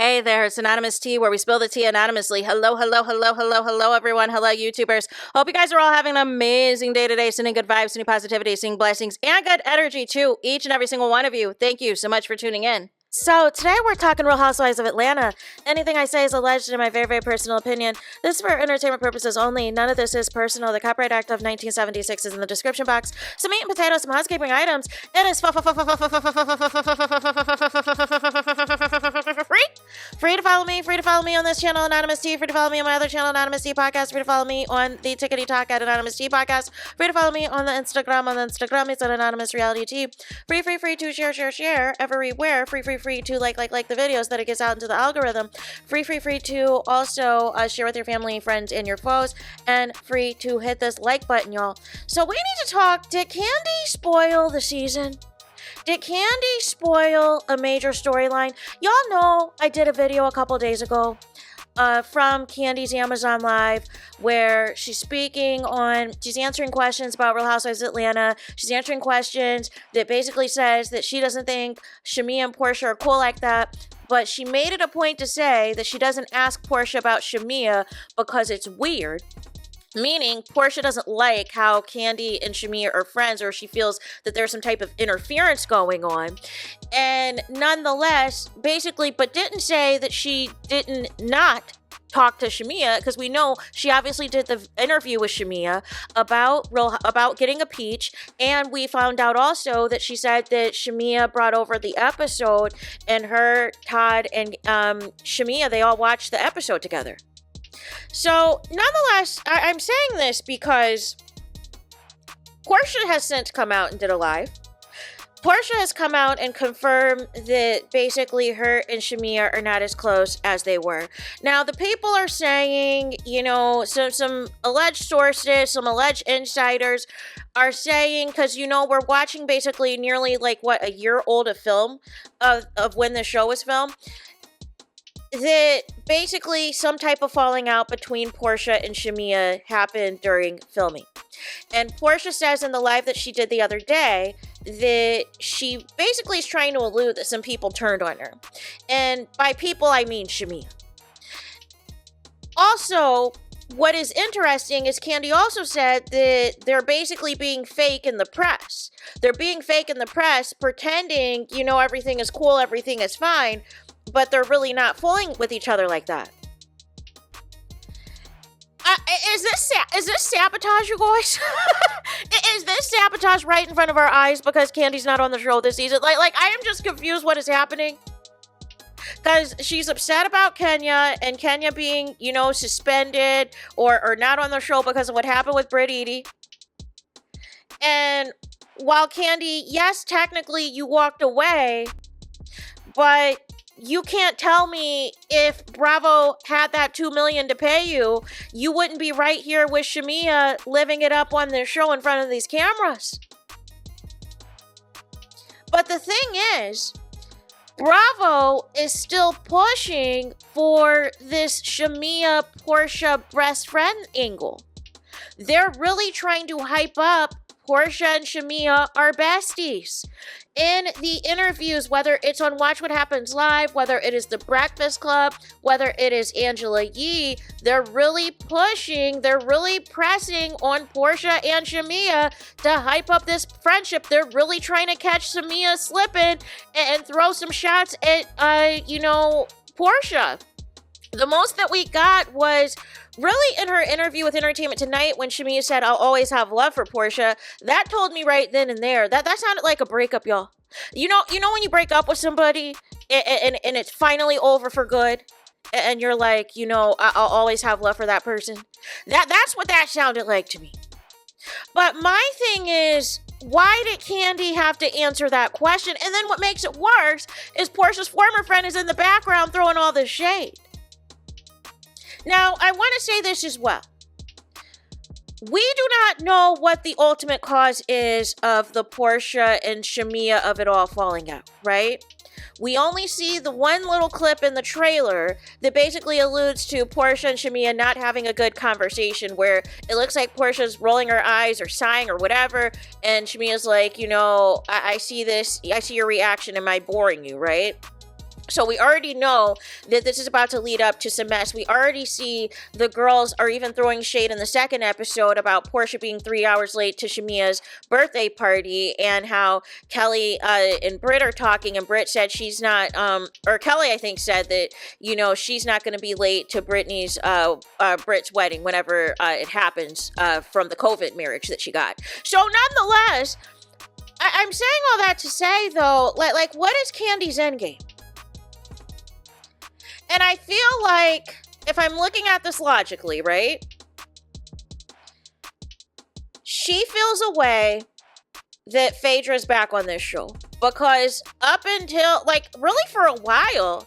Hey there, it's Anonymous Tea, where we spill the tea anonymously. Hello, everyone. Hello, YouTubers. Hope you guys are all having an amazing day today, sending good vibes, sending positivity, sending blessings, and good energy to each and every single one of you. Thank you so much for tuning in. So today we're talking Real Housewives of Atlanta. Anything I say is alleged in my very, very personal opinion. This is for entertainment purposes only. None of this is personal. The Copyright Act of 1976 is in the description box. Some meat and potatoes, some housekeeping items. It is free to follow me. Free to follow me on this channel, Anonymous Tea. Free to follow me on my other channel, Anonymous Tea Podcast. Free to follow me on the Tickety Talk at Anonymous Tea Podcast. Free to follow me on the Instagram. On the Instagram, it's at Anonymous Reality Tea. Free to share everywhere. Free to like the videos that it gets out into the algorithm. Free to also share with your family, friends, and your foes. And free to hit this like button, y'all. So we need to talk, did Kandi spoil the season? Did Kandi spoil a major storyline? Y'all know I did a video a couple days ago from Kandi's Amazon Live where she's answering questions about Real Housewives of Atlanta. She's answering questions that basically says that she doesn't think SHAMEA and Porsha are cool like that. But she made it a point to say that she doesn't ask Porsha about SHAMEA because it's weird. Meaning, Porsha doesn't like how Kandi and SHAMEA are friends, or she feels that there's some type of interference going on. And nonetheless, basically, but didn't say that she didn't not talk to SHAMEA, because we know she obviously did the interview with SHAMEA about getting a peach, and we found out also that she said that SHAMEA brought over the episode, and her, Todd, and SHAMEA, they all watched the episode together. So, nonetheless, I'm saying this because Porsha has since come out and did a live. Porsha has come out and confirmed that basically her and SHAMEA are not as close as they were. Now, the people are saying, you know, some alleged sources, some alleged insiders are saying, because, you know, we're watching basically nearly a year old of film of when the show was filmed, that basically some type of falling out between Porsha and SHAMEA happened during filming. And Porsha says in the live that she did the other day that she basically is trying to allude that some people turned on her. And by people, I mean SHAMEA. Also, what is interesting is Kandi also said that they're basically being fake in the press. They're being fake in the press, pretending, you know, everything is cool, everything is fine, but they're really not fooling with each other like that. Is this sabotage, you guys? Is this sabotage right in front of our eyes because Kandi's not on the show this season? Like I am just confused what is happening. Because she's upset about Kenya and Kenya being, you know, suspended or not on the show because of what happened with Britt Edie. And while Kandi, yes, technically you walked away, but you can't tell me if Bravo had that $2 million to pay you, you wouldn't be right here with SHAMEA living it up on this show in front of these cameras. But the thing is, Bravo is still pushing for this SHAMEA Porsha best friend angle. They're really trying to hype up Porsha and SHAMEA are besties. In the interviews, whether it's on Watch What Happens Live, whether it is The Breakfast Club, whether it is Angela Yee, they're really pushing, they're really pressing on Porsha and SHAMEA to hype up this friendship. They're really trying to catch SHAMEA slipping and throw some shots at, Porsha. The most that we got was really in her interview with Entertainment Tonight when SHAMEA said, "I'll always have love for Porsha." That told me right then and there. That sounded like a breakup, y'all. You know when you break up with somebody and it's finally over for good, and you're like, you know, I'll always have love for that person. That's what that sounded like to me. But my thing is, why did Kandi have to answer that question? And then what makes it worse is Porsha's former friend is in the background throwing all this shade. Now, I want to say this as well. We do not know what the ultimate cause is of the Porsha and SHAMEA of it all falling out, right? We only see the one little clip in the trailer that basically alludes to Porsha and SHAMEA not having a good conversation, where it looks like Portia's rolling her eyes or sighing or whatever, and SHAMEA's like, you know, I see this, I see your reaction, am I boring you, right? So we already know that this is about to lead up to some mess. We already see the girls are even throwing shade in the second episode about Porsha being 3 hours late to SHAMEA's birthday party, and how Kelly and Britt are talking, and Britt said she's not, or Kelly I think said that, you know, she's not going to be late to Britt's wedding whenever it happens from the COVID marriage that she got. So nonetheless, I'm saying all that to say though, like what is Kandi's endgame? And I feel like, if I'm looking at this logically, right? She feels a way that Phaedra's back on this show. Because up until, like, really for a while,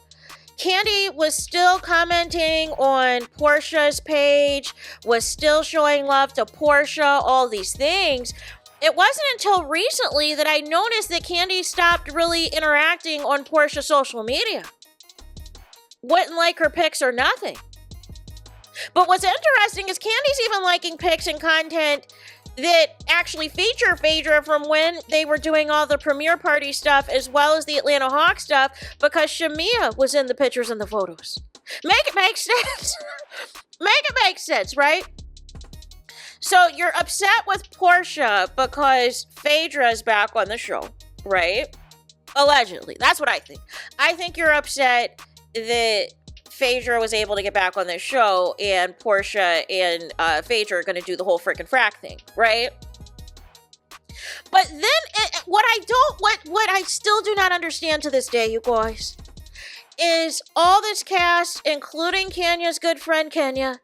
Kandi was still commenting on Porsha's page, was still showing love to Porsha, all these things. It wasn't until recently that I noticed that Kandi stopped really interacting on Porsha's social media. Wouldn't like her pics or nothing. But what's interesting is Kandi's even liking pics and content that actually feature Phaedra from when they were doing all the premiere party stuff as well as the Atlanta Hawks stuff, because SHAMEA was in the pictures and the photos. Make it make sense. Make it make sense, right? So you're upset with Porsha because Phaedra's back on the show, right? Allegedly. That's what I think. I think you're upset that Phaedra was able to get back on this show, and Porsha and Phaedra are going to do the whole freaking frack thing, right? But then what I still do not understand to this day, you guys, is all this cast, including Kenya's good friend Kenya,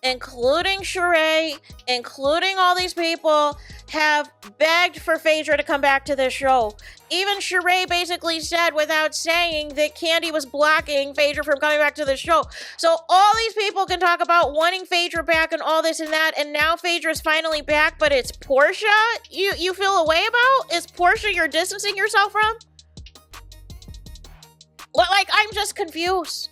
including Sheree, including all these people, have begged for Phaedra to come back to this show. Even Sheree basically said, without saying, that Kandi was blocking Phaedra from coming back to the show. So all these people can talk about wanting Phaedra back and all this and that, and now Phaedra's finally back, but it's Porsha you feel a way about? Is Porsha you're distancing yourself from? Like, I'm just confused.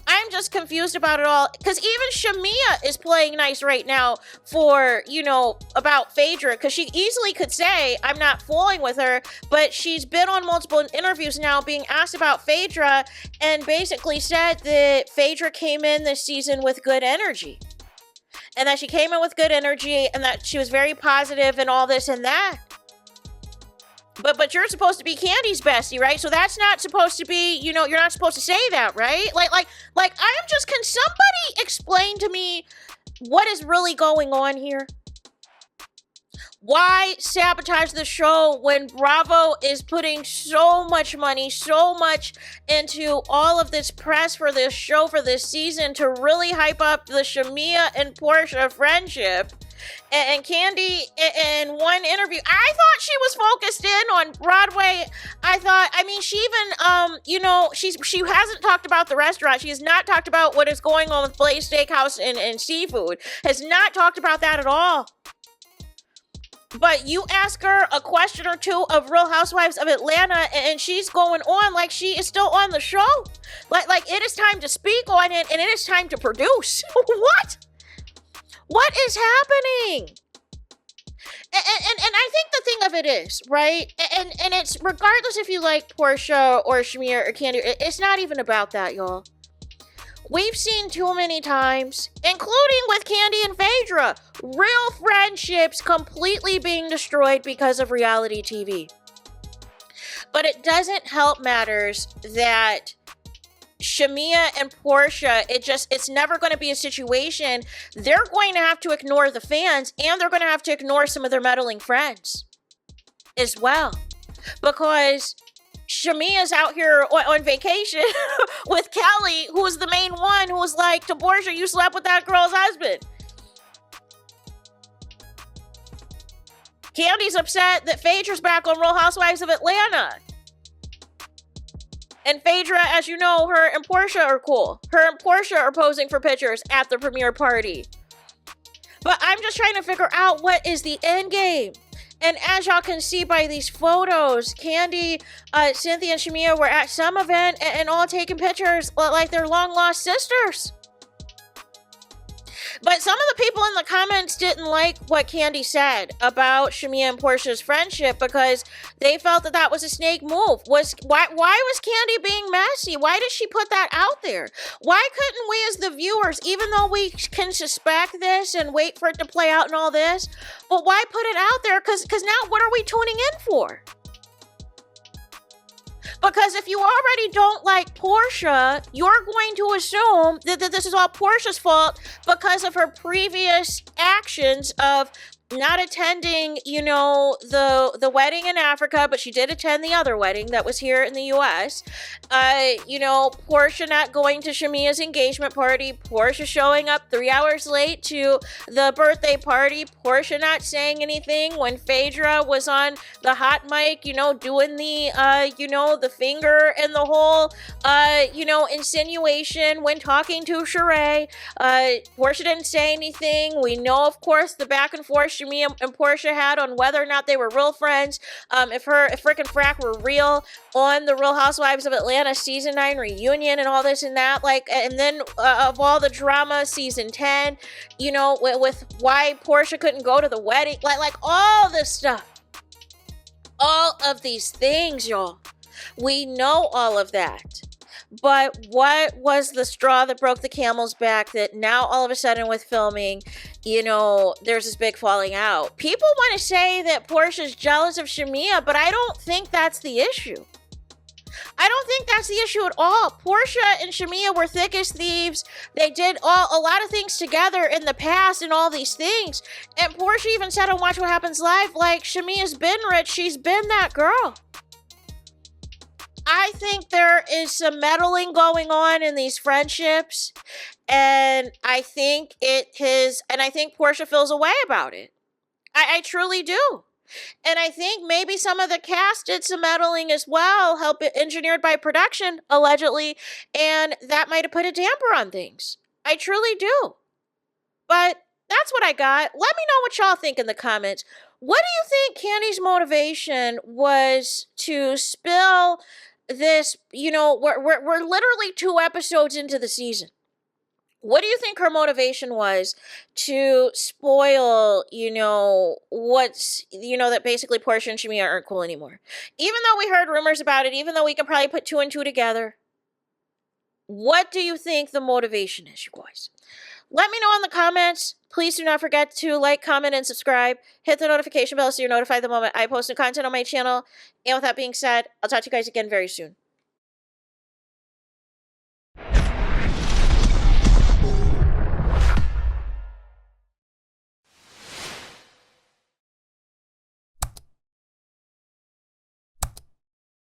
I'm just confused about it all, because even SHAMEA is playing nice right now for, you know, about Phaedra, because she easily could say, I'm not fooling with her, but she's been on multiple interviews now being asked about Phaedra, and basically said that Phaedra came in this season with good energy, and that she came in with good energy, and that she was very positive and all this and that. But you're supposed to be Kandi's bestie, right? So that's not supposed to be, you know, you're not supposed to say that, right? Like I'm just, can somebody explain to me what is really going on here? Why sabotage the show when Bravo is putting so much money, so much into all of this press for this show, for this season, to really hype up the SHAMEA and Porsha friendship? And Kandi, in one interview, I thought she was focused in on Broadway. I mean, she even, you know, she hasn't talked about the restaurant. She has not talked about what is going on with Blaze Steakhouse and seafood. Has not talked about that at all. But you ask her a question or two of Real Housewives of Atlanta, and she's going on like she is still on the show. Like it is time to speak on it, and it is time to produce. What? What is happening? And I think the thing of it is, right? And it's regardless if you like Porsha or SHAMEA or Kandi, it's not even about that, y'all. We've seen too many times, including with Kandi and Phaedra, real friendships completely being destroyed because of reality TV. But it doesn't help matters that SHAMEA and Porsha, it's never going to be a situation. They're going to have to ignore the fans, and they're going to have to ignore some of their meddling friends as well. Because SHAMEA's out here on vacation with Kelly, who was the main one who was like to Porsha, you slept with that girl's husband. Kandi's upset that Phaedra's back on Real Housewives of Atlanta. And Phaedra, as you know, her and Porsha are cool. Her and Porsha are posing for pictures at the premiere party. But I'm just trying to figure out what is the end game. And as y'all can see by these photos, Kandi, Cynthia, and SHAMEA were at some event and all taking pictures like they're long-lost sisters. But some of the people in the comments didn't like what Kandi said about SHAMEA and Porsha's friendship because they felt that that was a snake move. Why was Kandi being messy? Why did she put that out there? Why couldn't we as the viewers, even though we can suspect this and wait for it to play out and all this, but why put it out there? Because now what are we tuning in for? Because if you already don't like Porsha, you're going to assume that this is all Porsha's fault because of her previous actions of not attending, you know, the wedding in Africa, but she did attend the other wedding that was here in the U.S. You know, Porsha not going to SHAMEA's engagement party, Porsha showing up 3 hours late to the birthday party, Porsha not saying anything when Phaedra was on the hot mic, you know, doing the, you know, the finger and the whole, you know, insinuation when talking to Sheree. Porsha didn't say anything. We know, of course, the back and forth SHAMEA and Porsha had on whether or not they were real friends. If frickin' Frack were real on the Real Housewives of Atlanta season 9 reunion and all this and that, like, and then of all the drama season 10, you know, with why Porsha couldn't go to the wedding, like all this stuff, all of these things, y'all. We know all of that. But what was the straw that broke the camel's back that now all of a sudden with filming, you know, there's this big falling out? People want to say that Porsha's jealous of SHAMEA, but I don't think that's the issue. I don't think that's the issue at all. Porsha and SHAMEA were thick as thieves. They did a lot of things together in the past and all these things. And Porsha even said on Watch What Happens Live, like, SHAMEA's been rich. She's been that girl. I think there is some meddling going on in these friendships, and I think I think Porsha feels a way about it. I truly do. And I think maybe some of the cast did some meddling as well, engineered by production, allegedly, and that might have put a damper on things. I truly do. But that's what I got. Let me know what y'all think in the comments. What do you think Kandi's motivation was to spill this? You know, we're literally 2 episodes into the season. What do you think her motivation was to spoil, you know, that basically Porsha and SHAMEA aren't cool anymore? Even though we heard rumors about it, even though we can probably put 2 and 2 together, what do you think the motivation is, you guys? Let me know in the comments. Please do not forget to like, comment, and subscribe. Hit the notification bell so you're notified the moment I post new content on my channel. And with that being said, I'll talk to you guys again very soon.